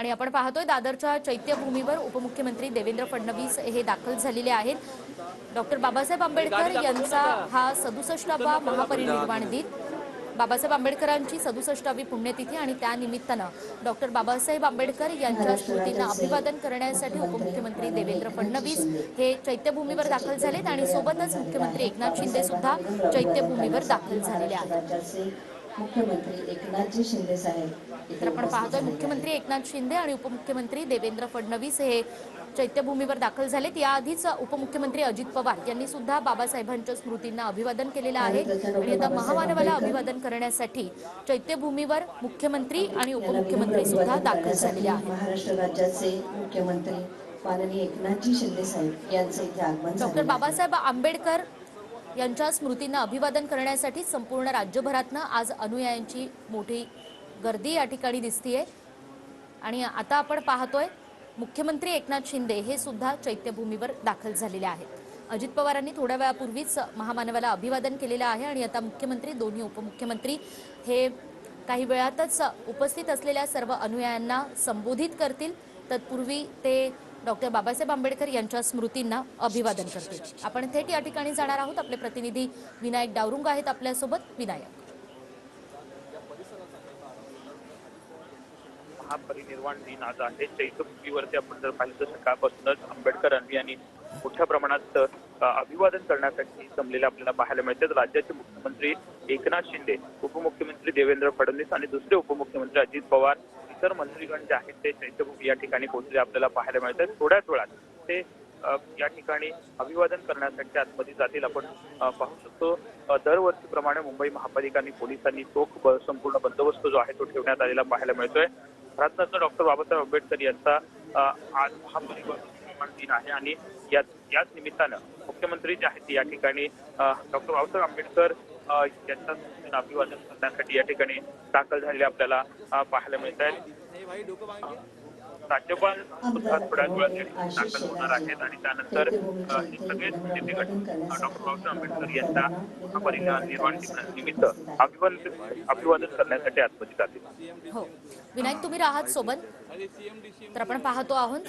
आणि आपण पाहतोय दादरच्या चैत्यभूमीवर उपमुख्यमंत्री देवेंद्र फडणवीस हे दाखल झालेले आहेत। डॉक्टर बाबासाहेब आंबेडकर यांचा हा 67वा महापरिनिर्वाण दिन, बाबासाहेब आंबेडकरांची 67वी पुण्यतिथी आणि त्या निमित्तानं डॉक्टर बाबासाहेब आंबेडकर यांच्या स्मृतींना अभिवादन करण्यासाठी उपमुख्यमंत्री देवेंद्र फडणवीस हे चैत्यभूमीवर दाखल झालेत आणि सोबतच मुख्यमंत्री एकनाथ शिंदे सुद्धा चैत्यभूमीवर दाखल झालेले आहेत। मुख्यमंत्री एकनाथजी शिंदे साहेब तर आपण पाहतोय मुख्यमंत्री एकनाथ शिंदे आणि उपमुख्यमंत्री देवेंद्र फडणवीस हे चैत्यभूमीवर दाखल झालेत। याआधीच उपमुख्यमंत्री अजित पवार यांनी सुद्धा बाबासाहेबांच्या स्मृतींना अभिवादन केलेलं आहे आणि आता महामानवाला अभिवादन करण्यासाठी चैत्यभूमीवर मुख्यमंत्री आणि उपमुख्यमंत्री सुद्धा दाखल झालेले आहेत। महाराष्ट्र राज्याचे मुख्यमंत्री माननीय एकनाथजी शिंदे साहेब यांचे इथे आगमन डॉक्टर बाबासाहेब आंबेडकर यांच्या स्मृतींना अभिवादन करण्यासाठी संपूर्ण राज्यभरातनं आज अनुयायांची मोठी गर्दी या ठिकाणी दिसतीये आणि आता आपण पाहतोय मुख्यमंत्री एकनाथ शिंदे हे सुद्धा चैत्यभूमीवर दाखल झालेले आहेत। अजित पवारांनी थोड्या वेळापूर्वीच महामानवाला अभिवादन केलेलं आहे आणि आता मुख्यमंत्री दोन्ही उपमुख्यमंत्री हे काही वेळातच उपस्थित असलेल्या सर्व अनुयायांना संबोधित करतील। तत्पूर्वी ते डॉक्टर बाबासाहेब आंबेडकर यांच्या स्मृतींना अभिवादन करतील। आपण थेट या ठिकाणी जाणार आहोत। आपले प्रतिनिधी विनायक डावरुंग आहेत आपल्यासोबत। विनायक, महापरिनिर्वाण दिन आज आहे। चैत्यभूमीवरती आपण जर पाहिलं तर सकाळपासूनच आंबेडकरांनी आणि मोठ्या प्रमाणात अभिवादन करण्यासाठी जमलेले आपल्याला पाहायला मिळते। राज्याचे मुख्यमंत्री एकनाथ शिंदे, उपमुख्यमंत्री देवेंद्र फडणवीस आणि दुसरे उपमुख्यमंत्री अजित पवार, इतर मंत्रीगण जे आहेत ते चैत्यभूमी या ठिकाणी पोहोचले आपल्याला पाहायला मिळतात। थोड्याच वेळात ते या ठिकाणी अभिवादन करण्यासाठी आतमध्ये जातील। आपण पाहू शकतो दरवर्षीप्रमाणे मुंबई महापालिका आणि पोलिसांनी चोख संपूर्ण बंदोबस्त जो आहे तो ठेवण्यात आलेला पाहायला मिळतोय। भारतरत्न डॉक्टर बाबासाहेब आंबेडकर यांचा आज महापरिनिर्वाण दिन आहे आणि याच निमित्तानं मुख्यमंत्री जे आहेत या ठिकाणी डॉक्टर बाबासाहेब आंबेडकर यांच्या अभिवादन करण्यासाठी या ठिकाणी दाखल झालेले आपल्याला पाहायला मिळत आहे। राज्यपाल सुद्धा थोड्याच वेळात दाखल होणार आहेत आणि त्यानंतर सगळेच नेतेगण डॉक्टर बाबासाहेब आंबेडकर यांच्या महापरिनिर्वाण दिनानिमित्त अभिवादन करण्यासाठी आतमध्ये जातील। हो विनायक, तुम्ही राहत सोबत। तर आपण पाहतो आहोत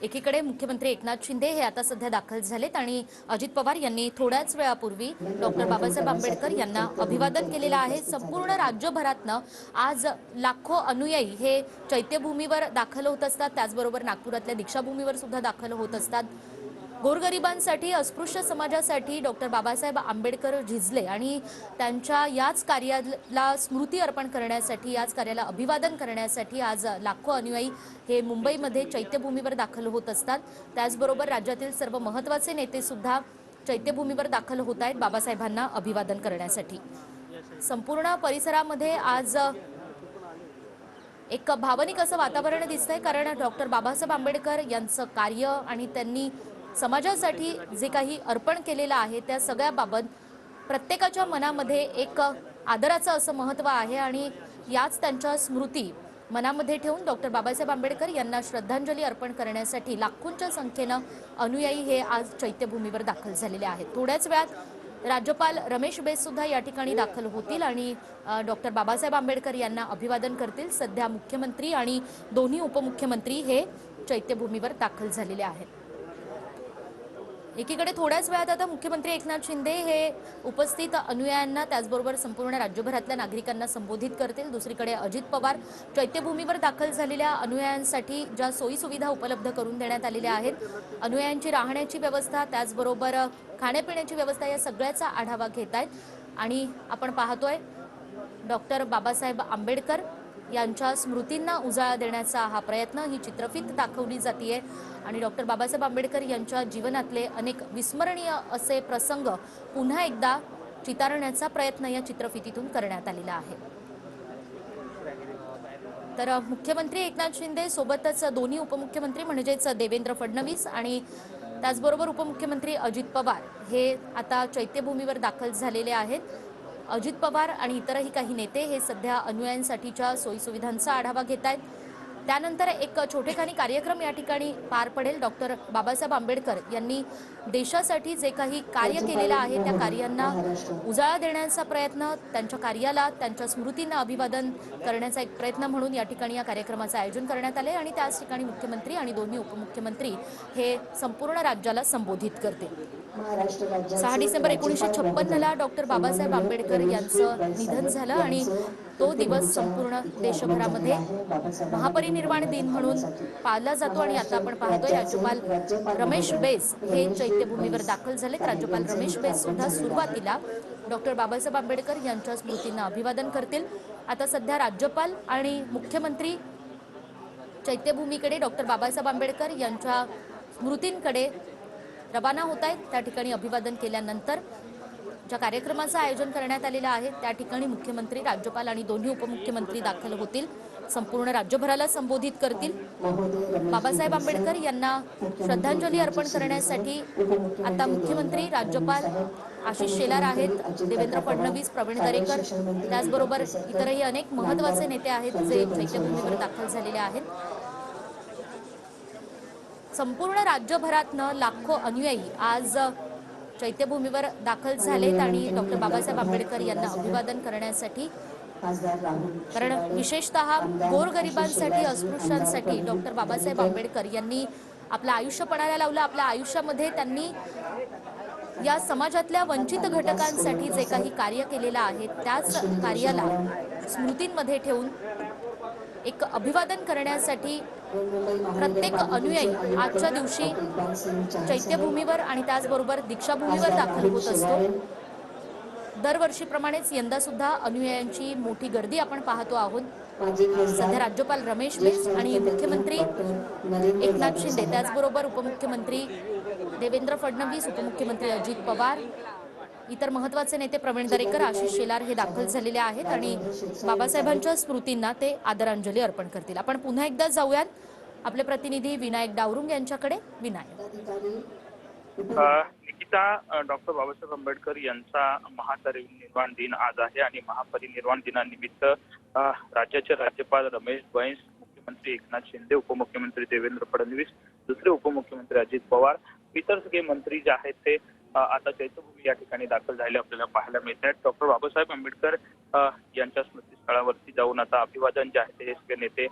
एकीकडे मुख्यमंत्री एकनाथ शिंदे हे आता सध्या दाखल झालेत आणि अजित पवार यांनी थोड्याच वेळापूर्वी डॉक्टर बाबासाहेब आंबेडकर यांना अभिवादन केलेलं आहे। संपूर्ण राज्यभरातनं आज लाखो अनुयायी हे चैत्यभूमीवर दाखल होत असतात, त्याचबरोबर नागपुरातल्या दीक्षाभूमीवर सुद्धा दाखल होत असतात। गोरगरिबांसाठी, अस्पृश्य समाजासाठी डॉक्टर बाबासाहेब आंबेडकर झिजले आणि त्यांच्या याच कार्याला स्मृती अर्पण करण्यासाठी, याच कार्याला अभिवादन करण्यासाठी आज लाखो अनुयायी हे मुंबईमध्ये चैत्यभूमीवर दाखल होत असतात। त्याचबरोबर राज्यातील सर्व महत्त्वाचे नेते सुद्धा चैत्यभूमीवर दाखल होत आहेत बाबासाहेबांना अभिवादन करण्यासाठी। संपूर्ण परिसरामध्ये आज एक भावनिक असं वातावरण दिसतंय, कारण डॉक्टर बाबासाहेब आंबेडकर यांचं कार्य आणि त्यांनी समाजासाठी जे काही अर्पण केलेलं आहे त्या सगळ्याबाबत प्रत्येकाच्या मनामध्ये एक आदराचं असं महत्त्व आहे आणि याच त्यांच्या स्मृती मनामध्ये ठेवून डॉक्टर बाबासाहेब आंबेडकर यांना श्रद्धांजली अर्पण करण्यासाठी लाखोंच्या संख्येनं अनुयायी हे आज चैत्यभूमीवर दाखल झालेले आहेत। थोड्याच वेळात राज्यपाल रमेश बैस सुद्धा या ठिकाणी दाखल होतील आणि डॉक्टर बाबासाहेब आंबेडकर यांना अभिवादन करतील। सध्या मुख्यमंत्री आणि दोन्ही उपमुख्यमंत्री हे चैत्यभूमीवर दाखल झालेले आहेत। एकीकडे थोड्याच वेळात आता मुख्यमंत्री एकनाथ शिंदे हे उपस्थित अनुयायांना त्याचबरोबर संपूर्ण राज्यभरातल्या नागरिकांना संबोधित करतील। दुसरीकडे अजित पवार चैत्यभूमीवर दाखल झालेल्या अनुयायांसाठी ज्या सोयी सुविधा उपलब्ध करून देण्यात आलेल्या आहेत, अनुयायांची राहण्याची व्यवस्था, त्याचबरोबर खाण्यापिण्याची व्यवस्था, या सगळ्याचा आढावा घेत आहेत आणि आपण पाहतोय डॉक्टर बाबासाहेब आंबेडकर यांच्या स्मृतींना उजाळा देण्याचा हा प्रयत्न, ही चित्रफित दाखवली जाते आणि डॉक्टर बाबासाहेब आंबेडकर यांच्या जीवनातले अनेक विस्मरणीय असे प्रसंग पुन्हा एकदा चितारण्याचा प्रयत्न या चित्रफितीतून करण्यात आलेला आहे। तर मुख्यमंत्री एकनाथ शिंदे सोबतच दोन्ही उपमुख्यमंत्री म्हणजेच देवेंद्र फडणवीस आणि त्याचबरोबर उपमुख्यमंत्री अजित पवार हे आता चैत्यभूमीवर दाखल झालेले आहेत। अजित पवार आणि इतरही काही नेते हे सध्या अनुयायांसाठीच्या सोयीसुविधांचा आढावा घेत आहेत। त्यानंतर एक छोटेखानी कार्यक्रम या ठिकाणी पार पडेल। डॉक्टर बाबासाहेब आंबेडकर यांनी देशासाठी जे काही कार्य केलेलं आहे त्या कार्यांना उजाळा देण्याचा प्रयत्न, त्यांच्या कार्याला, त्यांच्या स्मृतींना अभिवादन करण्याचा एक प्रयत्न म्हणून या ठिकाणी या कार्यक्रमाचं आयोजन करण्यात आले आणि त्याच ठिकाणी मुख्यमंत्री आणि दोन्ही उपमुख्यमंत्री हे संपूर्ण राज्याला संबोधित करतील। 6 डिसेंबर 1956ला डॉक्टर बाबासाहेब आंबेडकर यांचं निधन झालं आणि तो दिवस संपूर्ण देशभरामध्ये महापरिनिर्वाण दिन म्हणून पाळला जातो आणि आता आपण पाहतोय राज्यपाल रमेश बैस हे चैत्यभूमीवर दाखल झालेत। राज्यपाल रमेश बैस सुद्धा सुरुवातीला डॉक्टर बाबासाहेब आंबेडकर यांच्या स्मृतींना अभिवादन करतील। आता सध्या राज्यपाल आणि मुख्यमंत्री चैत्यभूमीकडे डॉक्टर बाबासाहेब आंबेडकर यांच्या स्मृतींकडे रवाना होत आहेत। त्या ठिकाणी अभिवादन केल्यानंतर ज्या कार्यक्रमाचं आयोजन करण्यात आलेलं आहे त्या ठिकाणी मुख्यमंत्री, राज्यपाल आणि दोन्ही उपमुख्यमंत्री दाखल होतील, संपूर्ण राज्यभराला संबोधित करतील। बाबासाहेब आंबेडकर यांना श्रद्धांजली अर्पण करण्यासाठी आता मुख्यमंत्री, राज्यपाल आशिष शेलार आहेत, देवेंद्र फडणवीस, प्रवीण दरेकर, त्याचबरोबर इतरही अनेक महत्त्वाचे नेते आहेत जे चैत्यभूमीवर दाखल झालेले आहेत। संपूर्ण राज्यभरातनं लाखो अनुयायी आज चैत्यभूमीवर दाखल झालेत आणि डॉक्टर बाबासाहेब आंबेडकर यांना अभिवादन करण्यासाठी, कारण विशेषतः गोरगरिबांसाठी, अस्पृश्यांसाठी डॉक्टर बाबासाहेब आंबेडकर यांनी आपलं आयुष्य पणाला लावलं। आपल्या आयुष्यामध्ये त्यांनी या समाजातल्या वंचित घटकांसाठी जे काही कार्य केलेलं आहे त्याच कार्याला स्मृतींमध्ये ठेवून एक अभिवादन करण्यासाठी प्रत्येक अनुयायी आजच्या दिवशी चैत्यभूमीवर आणि त्याचबरोबर दीक्षाभूमीवर दाखल होत असतो। दरवर्षीप्रमाणेच यंदा सुद्धा अनुयायांची मोठी गर्दी आपण पाहतो आहोत। सध्या राज्यपाल रमेश बैस आणि मुख्यमंत्री एकनाथ शिंदे, त्याचबरोबर उपमुख्यमंत्री देवेंद्र फडणवीस, उपमुख्यमंत्री अजित पवार, इतर महत्त्वाचे नेते प्रवीण दरेकर, आशिष शेलार हे दाखल झालेले आहेत आणि बाबासाहेबांच्या स्मृतींना ते आदरांजली अर्पण करतील। आपण पुन्हा एकदा जाऊयात आपले प्रतिनिधी विनायक डावरुंग यांच्याकडे। विनायक, निकिता, डॉक्टर बाबासाहेब आंबेडकर यांचा महापरिनिर्वाण दिन आज आहे आणि महापरिनिर्वाण दिनानिमित्त राज्याचे राज्यपाल रमेश बैस, मुख्यमंत्री एकनाथ शिंदे, उपमुख्यमंत्री देवेंद्र फडणवीस, दुसरे उपमुख्यमंत्री अजित पवार, इतर सगळे मंत्री जे आहेत ते आता चैत्यभूमी या ठिकाणी दाखल झाले आपल्याला पाहायला मिळत आहेत। डॉक्टर बाबासाहेब आंबेडकर यांच्या स्मृतीस्थळावरती जाऊन आता अभिवादन जे आहे ते सगळे नेते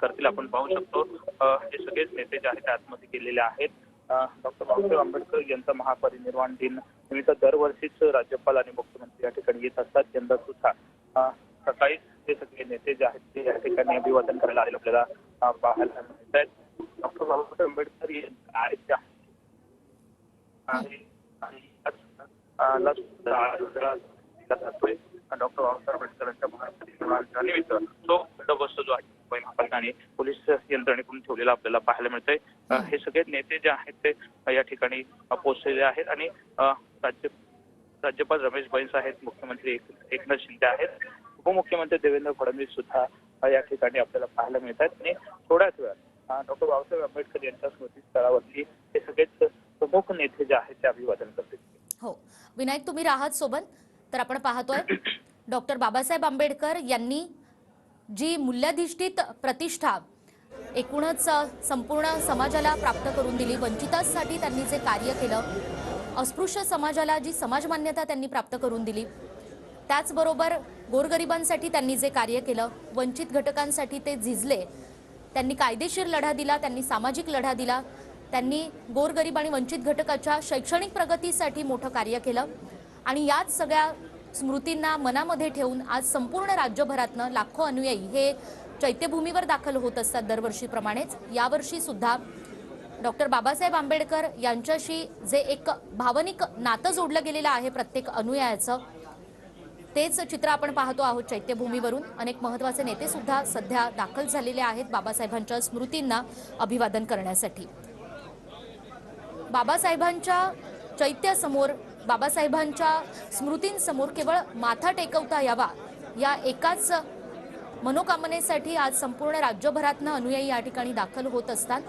करतील। आपण पाहू शकतो हे सगळेच नेते जे आहेत आतमध्ये गेलेले आहेत। डॉक्टर बाबासाहेब आंबेडकर यांचा महापरिनिर्वाण दिन निमित्त दरवर्षीच राज्यपाल आणि मुख्यमंत्री या ठिकाणी येत असतात। यंदा सुद्धा सकाळी हे सगळे नेते जे आहेत ते या ठिकाणी अभिवादन करायला आलेले आपल्याला पाहायला मिळत आहेत। डॉक्टर बाबासाहेब आंबेडकर यांच्या डॉक्टर बाबासाहेब आंबेडकरांच्या महापरिनिर्वाणानिमित्त तो बंदोबस्त जो आहे मुंबई महापालिका आणि पोलीस यंत्रणेकडून ठेवलेला आपल्याला पाहायला मिळतंय। हे सगळे नेते जे आहेत ते या ठिकाणी पोहोचलेले आहेत आणि राज्यपाल रमेश बैस आहेत, मुख्यमंत्री एकनाथ शिंदे आहेत, उपमुख्यमंत्री देवेंद्र फडणवीस सुद्धा या ठिकाणी आपल्याला पाहायला मिळत आहेत आणि थोड्याच वेळात डॉक्टर बाबासाहेब आंबेडकर यांच्या स्मृतीस्थळावरती हे सगळेच प्रमुख नेते जे आहेत ते अभिवादन करतील। हो विनायक, तुम्ही राहत सोबत तर आपण पाहतोय डॉक्टर बाबासाहेब आंबेडकर यांनी जी मूल्याधिष्ठित प्रतिष्ठा एकूणच संपूर्ण समाजाला प्राप्त करून दिली, वंचितांसाठी त्यांनी जे कार्य केलं, अस्पृश्य समाजाला जी समाज मान्यता त्यांनी प्राप्त करून दिली, त्याचबरोबर गोरगरिबांसाठी त्यांनी जे कार्य केलं, वंचित घटकांसाठी ते झिजले, त्यांनी कायदेशीर लढा दिला, त्यांनी सामाजिक लढा दिला, त्यांनी गोरगरीब आणि वंचित घटकाच्या शैक्षणिक प्रगतीसाठी मोठं कार्य केलं आणि याच सगळ्या स्मृतींना मनामध्ये ठेवून आज संपूर्ण राज्यभरातनं लाखो अनुयायी हे चैत्यभूमीवर दाखल होत असतात दरवर्षीप्रमाणेच। यावर्षी सुद्धा डॉक्टर बाबासाहेब आंबेडकर यांच्याशी जे एक भावनिक नातं जोडलं गेलेलं आहे प्रत्येक अनुयायाचं, तेच चित्र आपण पाहतो आहोत चैत्यभूमीवरून। अनेक महत्त्वाचे नेते सुद्धा सध्या दाखल झालेले आहेत बाबासाहेबांच्या स्मृतींना अभिवादन करण्यासाठी। बाबासाहेबांच्या चैत्यासमोर, बाबासाहेबांच्या स्मृतींसमोर केवळ माथा टेकवता यावा या एकाच मनोकामनेसाठी आज संपूर्ण राज्यभरातनं अनुयायी या ठिकाणी दाखल होत असतात।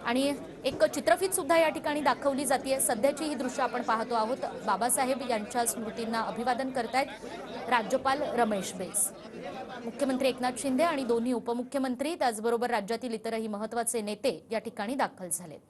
आणि एक चित्रफित सुद्धा या ठिकाणी दाखवली जाते। सध्याची ही दृश्य आपण पाहतो आहोत। बाबासाहेब यांच्या स्मृतींना अभिवादन करतायत राज्यपाल रमेश बैस, मुख्यमंत्री एकनाथ शिंदे आणि दोन्ही उपमुख्यमंत्री, त्याचबरोबर राज्यातील इतरही महत्त्वाचे नेते या ठिकाणी दाखल झालेत।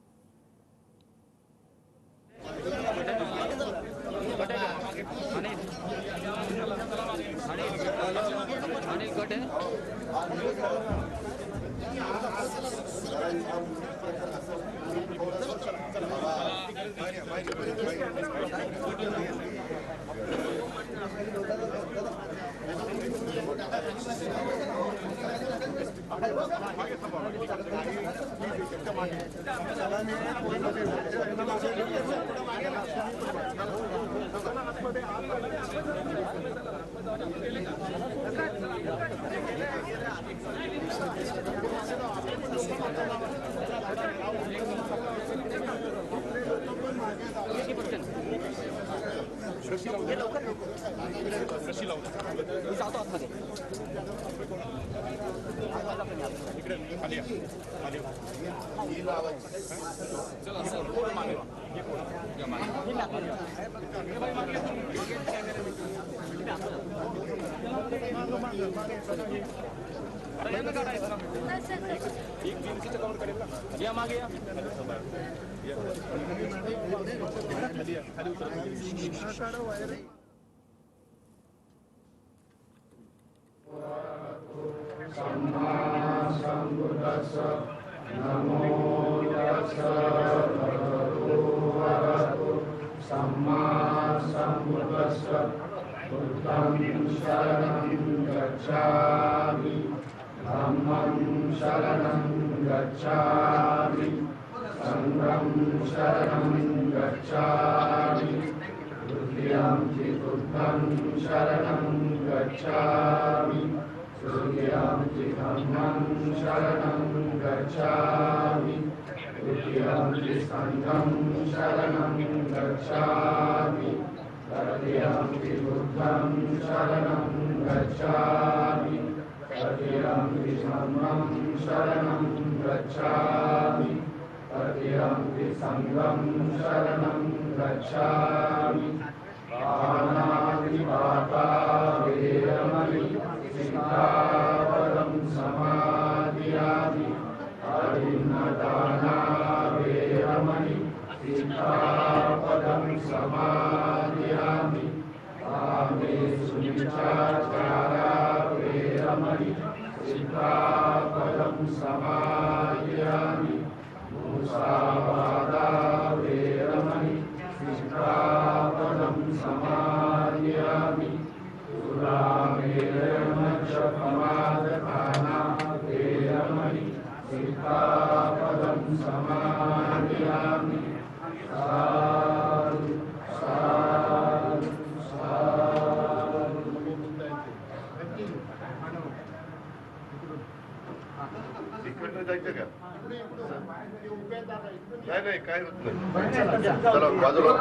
नाही काय होत नाही, चला बाजूला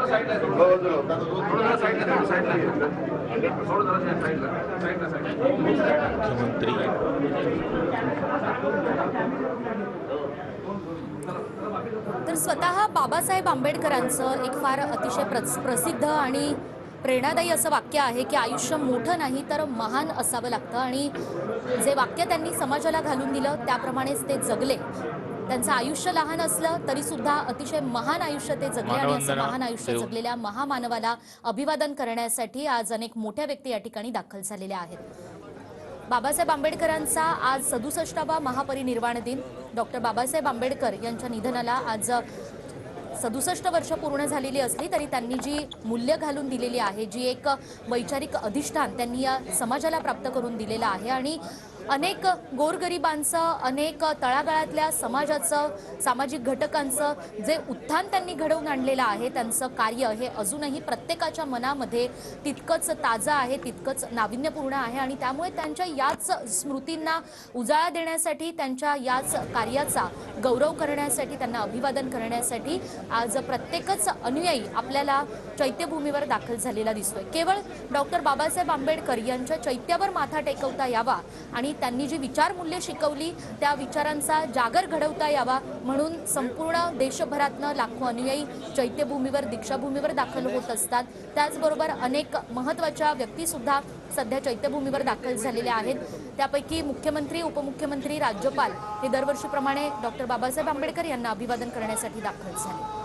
तर स्वतः बाबासाहेब आंबेडकरांचं एक फार अतिशय प्रसिद्ध आणि प्रेरणादायी असं वाक्य आहे की आयुष्य मोठं नाही तर महान असावं लागतं, आणि जे वाक्य त्यांनी समाजाला घालून दिलं त्याप्रमाणेच ते जगले। त्यांचं आयुष्य लहान असलं तरी सुद्धा अतिशय महान आयुष्य ते जगले, आणि असं महान आयुष्य जगलेल्या महामानवाला अभिवादन करण्यासाठी आज अनेक मोठ्या व्यक्ती या ठिकाणी दाखल झालेल्या आहेत। बाबासाहेब आंबेडकरांचा आज 67वा महापरिनिर्वाण दिन। डॉक्टर बाबासाहेब आंबेडकर यांच्या निधनाला आज 67 वर्ष पूर्ण झालेली असली तरी त्यांनी जी मूल्य घालून दिलेली आहे, जी एक वैचारिक अधिष्ठान त्यांनी या समाजाला प्राप्त करून दिलेलं आहे, आणि अनेक गोरगरिबांचं, अनेक तळागाळातल्या समाजाचं, सामाजिक घटकांचं जे उत्थान त्यांनी घडवून आणलेलं आहे, त्यांचं कार्य हे अजूनही प्रत्येकाच्या मनामध्ये तितकंच ताजं आहे, तितकंच नाविन्यपूर्ण आहे, आणि त्यामुळे त्यांच्या याच स्मृतींना उजाळा देण्यासाठी, त्यांच्या याच कार्याचा गौरव करण्यासाठी, त्यांना अभिवादन करण्यासाठी आज प्रत्येकच अनुयायी आपल्याला चैत्यभूमीवर दाखल झालेला दिसतोय। केवळ डॉक्टर बाबासाहेब आंबेडकर यांच्या चैत्यावर माथा टेकवता यावा आणि आणि त्यांनी जी विचारमूल्य शिकवली त्या विचारांचा जागर घडवता यावा म्हणून संपूर्ण देशभरातनं लाखो अनुयायी चैत्यभूमीवर दीक्षाभूमीवर दाखल होत असतात। त्याचबरोबर अनेक महत्त्वाच्या व्यक्ती सुद्धा सध्या चैत्यभूमीवर दाखल झालेल्या आहेत। त्यापैकी मुख्यमंत्री, उपमुख्यमंत्री, राज्यपाल हे दरवर्षीप्रमाणे डॉक्टर बाबासाहेब आंबेडकर यांना अभिवादन करण्यासाठी दाखल झाले।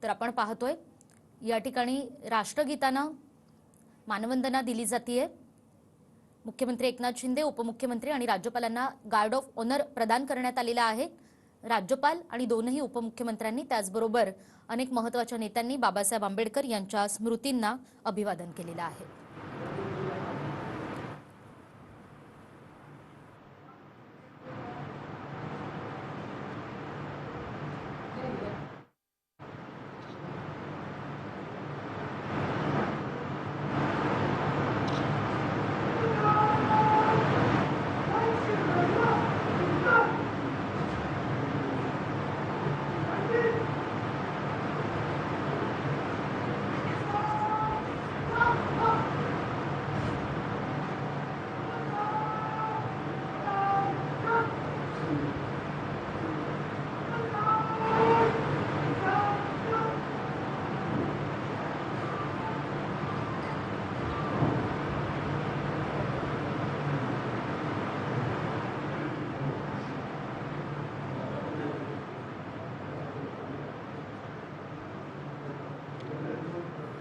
तर आपण पाहतोय या ठिकाणी राष्ट्रगीतानं मानवंदना दिली जाते। मुख्यमंत्री एकनाथ शिंदे, उपमुख्यमंत्री आणि राज्यपालांना गार्ड ऑफ ऑनर प्रदान करण्यात आलेला आहे। राज्यपाल आणि दोनही उपमुख्यमंत्र्यांनी त्याचबरोबर अनेक महत्त्वाच्या नेत्यांनी बाबासाहेब आंबेडकर यांच्या स्मृतींना अभिवादन केलेलं आहे।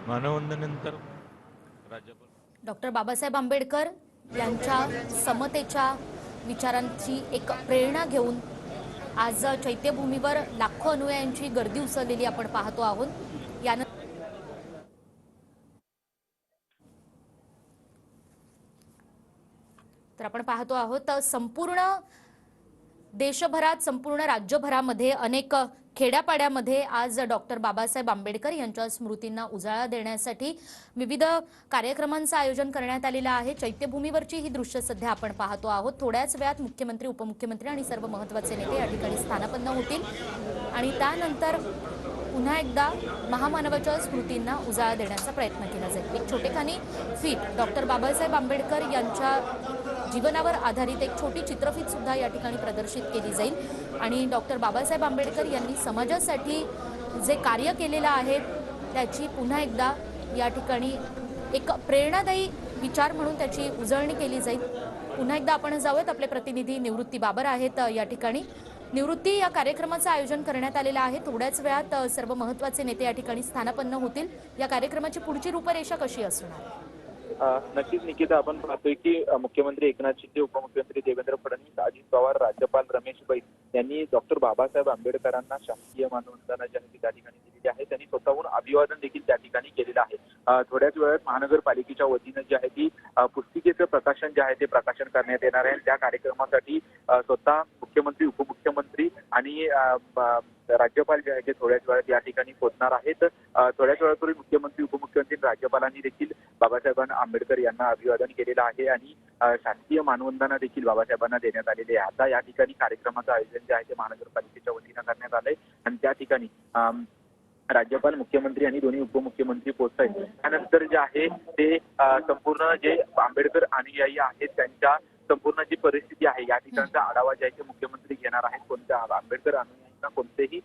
मानववंदनेनंतर राज्यपाल डॉक्टर बाबासाहेब आंबेडकर यांच्या समतेच्या विचारांची एक प्रेरणा घेऊन आज चैत्यभूमीवर लाखो अनुयायांची गर्दी उसळलेली आपण पाहतो आहोत। यानंतर तर आपण पाहतो आहोत संपूर्ण देशभरात, संपूर्ण राज्यभरामध्ये अनेक खेड्यापाड्यामध्ये आज डॉक्टर बाबासाहेब आंबेडकर यांच्या स्मृतींना उजाळा देण्यासाठी विविध कार्यक्रमांचं आयोजन करण्यात आलेलं आहे। चैत्यभूमीवरची ही दृश्य सध्या आपण पाहतो आहोत। थोड्याच वेळात मुख्यमंत्री, उपमुख्यमंत्री आणि सर्व महत्त्वाचे नेते या ठिकाणी स्थानापन्न होतील आणि त्यानंतर पुन्हा एकदा महामानवाच्या स्मृतींना उजाळा देण्याचा प्रयत्न केला जाईल। एक छोटेखानी फीट डॉक्टर बाबासाहेब आंबेडकर यांच्या जीवनावर आधारित एक छोटी चित्रफीत सुद्धा या ठिकाणी प्रदर्शित केली जाईल आणि डॉक्टर बाबासाहेब आंबेडकर यांनी समाजासाठी जे कार्य केलेलं आहे त्याची पुन्हा एकदा या ठिकाणी एक प्रेरणादायी विचार म्हणून त्याची उजळणी केली जाईल। पुन्हा एकदा आपण जाऊयात, आपले प्रतिनिधी निवृत्ती बाबर आहेत या ठिकाणी। निवृत्ती, या कार्यक्रमाचं आयोजन करण्यात आलेलं आहे। थोड्याच वेळात सर्व महत्त्वाचे नेते या ठिकाणी स्थानापन्न होतील। या कार्यक्रमाची पुढची रूपरेषा कशी असणार? नक्कीच निकिता, आपण पाहतोय की मुख्यमंत्री एकनाथ शिंदे, उपमुख्यमंत्री देवेंद्र फडणवीस, अजित पवार, राज्यपाल रमेश बैस यांनी डॉक्टर बाबासाहेब आंबेडकरांना शासकीय मानवंदना जी आहे त्या ठिकाणी दिलेली आहे। त्यांनी स्वतःहून अभिवादन देखील त्या ठिकाणी केलेलं आहे। थोड्याच वेळात महानगरपालिकेच्या वतीनं जे आहे ती पुस्तिकेचं प्रकाशन जे आहे ते प्रकाशन करण्यात येणार आहे। त्या कार्यक्रमासाठी स्वतः मुख्यमंत्री, उपमुख्यमंत्री आणि राज्यपाल जे आहे ते थोड्याच वेळात या ठिकाणी पोहोचणार आहेत। थोड्याच वेळापूर्वी मुख्यमंत्री, उपमुख्यमंत्री, राज्यपालांनी देखील बाबासाहेब आंबेडकर यांना अभिवादन केलेलं आहे आणि शासकीय मानवंदना देखील बाबासाहेबांना देण्यात आलेली आहे। आता या ठिकाणी कार्यक्रमाचं आयोजन जे आहे ते महानगरपालिकेच्या वतीनं करण्यात आलंय आणि त्या ठिकाणी राज्यपाल, मुख्यमंत्री आणि दोन्ही उपमुख्यमंत्री पोहोचत आहेत। त्यानंतर जे आहे ते संपूर्ण जे आंबेडकर अनुयायी आहेत त्यांच्या संपूर्ण जी परिस्थिती आहे या ठिकाणचा आढावा जे आहे ते मुख्यमंत्री घेणार आहेत। कोणत्या आंबेडकर अनुयायींना कोणतेही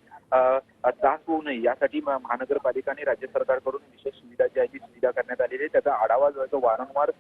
त्रास होऊ नये यासाठी महानगरपालिका आणि राज्य सरकारकडून विशेष सुविधा जी आहे ती सुविधा करण्यात आलेली आहे। त्याचा आढावा जो आहे तो वारंवार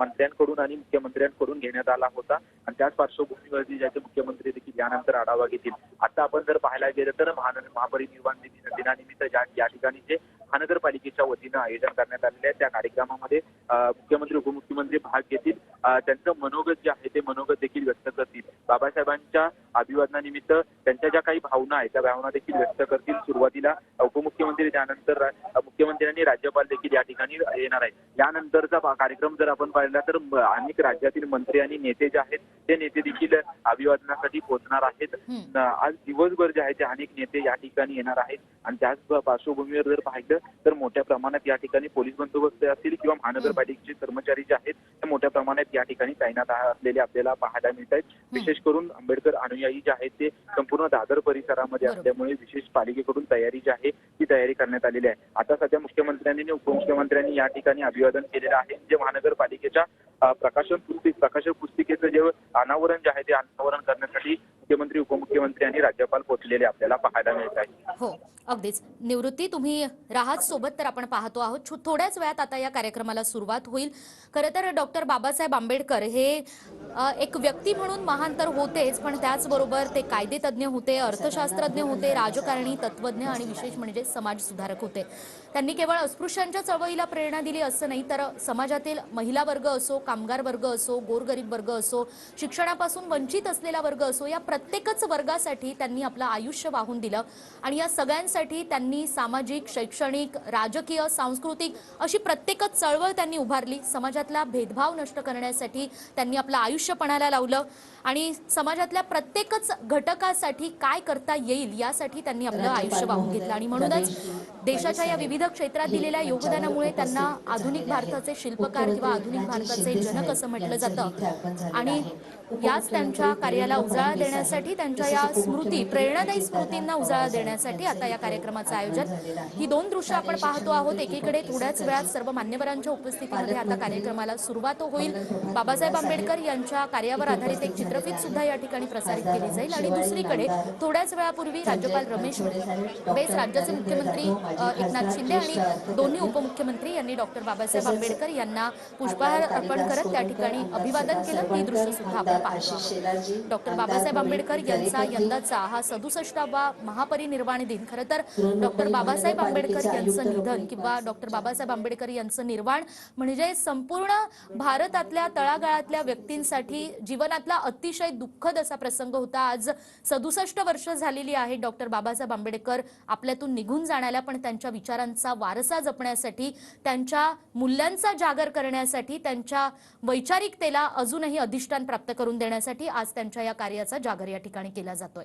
मंत्र्यांकडून आणि मुख्यमंत्र्यांकडून घेण्यात आला होता आणि त्याच पार्श्वभूमीवरती जे आहे मुख्यमंत्री देखील यानंतर आढावा घेतील। आता आपण जर पाहायला गेलं तर महापरिनिर्वाण दिनानिमित्त या ठिकाणी जे महानगरपालिकेच्या वतीनं आयोजन करण्यात आलेले आहे त्या कार्यक्रमामध्ये मुख्यमंत्री, उपमुख्यमंत्री भाग घेतील त्यांचं मनोगत जे आहे ते मनोगत देखील व्यक्त करतील. बाबासाहेबांच्या अभिवादनानिमित्त त्यांच्या ज्या काही भावना आहेत त्या भावना देखील व्यक्त करतील. सुरुवातीला उपमुख्यमंत्री, त्यानंतर मुख्यमंत्री आणि राज्यपाल देखील या ठिकाणी येणार आहेत. यानंतरचा कार्यक्रम जर आपण पाहिला तर अनेक राज्यातील मंत्री आणि नेते जे आहेत ते नेते देखील अभिवादनासाठी पोहोचणार आहेत. आज दिवसभर जे आहे ते अनेक नेते या ठिकाणी येणार आहेत आणि त्याच पार्श्वभूमीवर जर पाहिलं तर मोठ्या प्रमाणात या ठिकाणी पोलीस बंदोबस्त असतील किंवा महानगरपालिकेचे कर्मचारी जे आहेत ते मोठ्या प्रमाणात या ठिकाणी तैनात असलेले आपल्याला पाहायला मिळत आहेत. विशेष करून आंबेडकर अनुयायी जे आहेत ते संपूर्ण दादर परिसरामध्ये असल्यामुळे विशेष पालिकेकडून तयारी जी आहे ती तयारी करण्यात आलेली आहे. आता सध्या मुख्यमंत्र्यांनी आणि उपमुख्यमंत्र्यांनी या ठिकाणी अभिवादन केलेलं आहे. जे महानगरपालिकेच्या प्रकाशन पुस्तिकेचं जे अनावरण जे आहे ते अनावरण करण्यासाठी मुख्यमंत्री, उपमुख्यमंत्री आणि राज्यपाल पोहोचलेले आपल्याला पाहायला मिळत आहे. हो, अगदीच. निवृत्ती, तुम्ही राहत सोबत तर आपण पाहतो आहोत. थोड्याच वेळात आता या कार्यक्रमाला सुरुवात होईल. खरं तर डॉक्टर बाबासाहेब आंबेडकर हे एक व्यक्ती म्हणून महान तर होतेच, पण त्याचबरोबर ते कायदेतज्ञ होते, अर्थशास्त्रज्ञ होते, राजकारणी, तत्वज्ञ आणि विशेष म्हणजे समाजसुधारक होते. त्यांनी केवळ अस्पृश्यांच्या चळवळीला प्रेरणा दिली असं नाही, तर समाजातील महिला वर्ग असो, कामगार वर्ग असो, गोरगरीब वर्ग असो, शिक्षणापासून वंचित असलेला वर्ग असो, या प्रत्येकच वर्गासाठी त्यांनी आपलं आयुष्य वाहून दिलं आणि या सगळ्यांसाठी त्यांनी सामाजिक, शैक्षणिक, राजकीय, सांस्कृतिक अशी प्रत्येकच चळवळ त्यांनी उभारली. समाजातला भेदभाव नष्ट करण्यासाठी त्यांनी आपलं आयुष्य पणाला लावलं आणि समाजातल्या प्रत्येकच घटकासाठी काय करता येईल यासाठी त्यांनी आपलं आयुष्य वाहून घेतलं आणि म्हणूनच देशाच्या या विविध क्षेत्रात दिलेल्या योगदानामुळे त्यांना आधुनिक भारताचे शिल्पकार किंवा आधुनिक भारताचे जनक असं म्हटलं जातं. आणि याच त्यांच्या कार्याला उजाळा देण्यासाठी, त्यांच्या या स्मृती, प्रेरणादायी स्मृतींना उजाळा देण्यासाठी आता या कार्यक्रमाचं आयोजन, ही दोन दृश्य आपण पाहतो आहोत. एकीकडे थोड्याच वेळात सर्व मान्यवरांच्या उपस्थितीमध्ये आता कार्यक्रमाला सुरुवात होईल. बाबासाहेब आंबेडकर यांच्या कार्यावर आधारित एक चित्रफित सुद्धा या ठिकाणी प्रसारित केली जाईल आणि दुसरीकडे थोड्याच वेळापूर्वी राज्यपाल रमेश बेस, राज्याचे मुख्यमंत्री एकनाथ शिंदे आणि दोन्ही उपमुख्यमंत्री यांनी डॉक्टर बाबासाहेब आंबेडकर यांना पुष्पहार अर्पण करत त्या ठिकाणी अभिवादन केलं. ही दृश्य सुद्धा आपण पाहतो. डॉक्टर बाबासाहेब आंबेडकर यांचा यंदाचा हा 67वा महापरिनिर्वाण दिन. खरं तर डॉक्टर बाबासाहेब आंबेडकर यांचं निधन किंवा डॉक्टर बाबासाहेब आंबेडकर यांचं निर्वाण म्हणजे संपूर्ण भारतातल्या तळागाळातल्या व्यक्तींसाठी जीवनातला अतिशय दुःखद असा प्रसंग होता. आज 67 वर्ष झालेली आहे डॉक्टर बाबासाहेब आंबेडकर आपल्यातून निघून जाण्याला, पण त्यांच्या विचारांचा वारसा जपण्यासाठी, त्यांच्या मूल्यांचा जागर करण्यासाठी, त्यांच्या वैचारिकतेला अजूनही अधिष्ठान प्राप्त करून देण्यासाठी आज त्यांच्या या कार्याचा जागर या ठिकाणी केला जातोय.